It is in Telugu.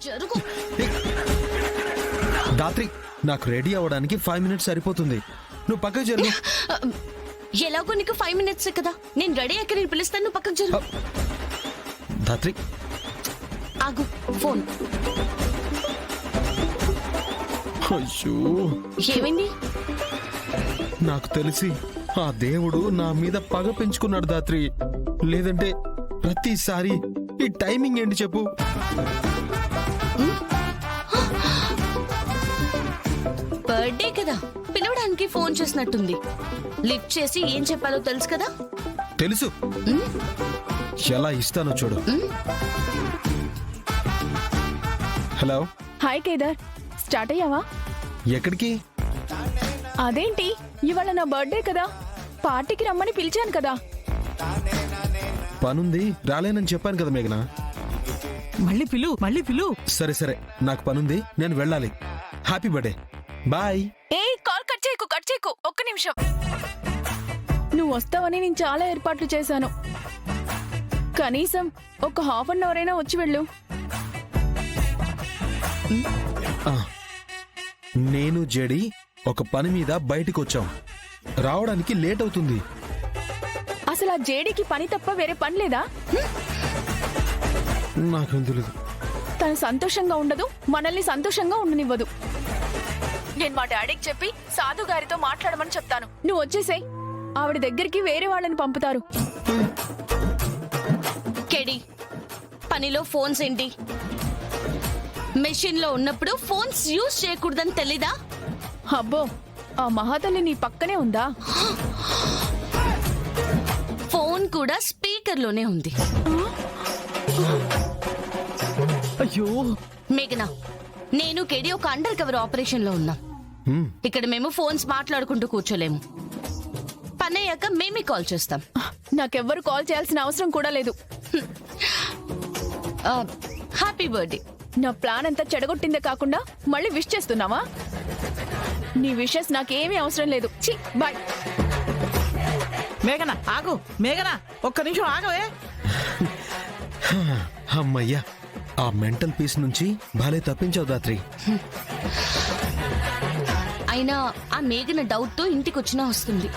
జరుగు. దాత్రి, నాకు రెడీ అవ్వడానికి 5 minutes సరిపోతుంది. నువ్వు పక్కకు జరుగు. ఎలాగో నీకు 5 minutes కదా, నేను రెడీ అయ్యాక నేను పిలుస్తాను, నువ్వు పక్కకు జరుగు. దాత్రి ఆగు, ఫోన్. అయ్యో, ఏమైంది? నాకు తెలిసి ఆ దేవుడు నా మీద పగ పెంచుకున్నాడు దాత్రి. లేదంటే ప్రతిసారి ఈ టైమింగ్ ఏంటి చెప్పు? బర్త్డే కదా, పిలవడానికి ఫోన్ చేసినట్టుంది. లిఫ్ట్ చేసి ఏం చెప్పాలో తెలుసు కదా? తెలుసు. ఎలా ఇస్తానో చూడు. హలో. హాయ్ కేదార్, స్టార్ట్ అయ్యావా? ఎక్కడికి? అదేంటి, ఇవాళ నా బర్త్డే కదా, పార్టీకి రమ్మని పిలిచాను కదా. పనుంది, రాలేనని చెప్పాను కదా మేఘనా. మళ్ళీ పిలు. సరే సరే, నాకు పనుంది, నేను వెళ్ళాలి. Happy birthday, bye. ఏ కాల్ కట్ చేయకు, ఒక్క నిమిషం. నువ్వు వస్తావని నేను చాలా ఏర్పాట్లు చేశాను. కనీసం ఒక హాఫ్ అన్ అవర్ అయినా వచ్చి వెళ్ళు. నేను జడి ఒక పని మీద బయటికి వచ్చాం. రావడానికి లేట్ అవుతుంది. అసలు ఆ జేడీకి పని తప్ప వేరే పని లేదా? నాకేం తెలీదు. తను సంతోషంగా ఉండదు, మనల్ని సంతోషంగా ఉండనివ్వదు. నేను మా డాడీకి చెప్పి సాధు గారితో మాట్లాడమని చెప్తాను. నువ్వు వచ్చేసేయ్, ఆవిడ దగ్గరికి వేరే వాళ్ళని పంపుతారు. కెడి, పనిలో ఫోన్స్ ఏంటి? మెషిన్ లో ఉన్నప్పుడు ఫోన్స్ యూజ్ చేయకూడదని తెలీదా? అబ్బో, ఆ మహాతల్లి నీ పక్కనే ఉందా? ఫోన్ కూడా స్పీకర్ లోనే ఉంది. అయ్యో, మేఘనా, నేను కెడి ఒక అండర్ కవర్ ఆపరేషన్ లో ఉన్నాం. ఇక్కడ మేము ఫోన్స్ మాట్లాడుకుంటూ కూర్చోలేము. పని అయ్యాక మేమే కాల్ చేస్తాం. నాకెవ్వరు కాల్ చేయాల్సిన అవసరం కూడా లేదు. Happy birthday. నా ప్లాన్ అంతా చెడగొట్టిందే కాకుండా మళ్ళీ విష్ చేస్తున్నావా? నీ విషెస్ నాకేమీ అవసరం లేదు. ఛీ, బాయ్. మేఘనా ఆగు, మేఘనా ఒక్క నిమిషం ఆగవే. అమ్మయ్యా, ఆ మెంటల్ పీస్ నుంచి భలే తప్పించావు దాత్రి. అయినా ఆ మేఘన డౌట్ తో ఇంటికి వచ్చినా వస్తుంది.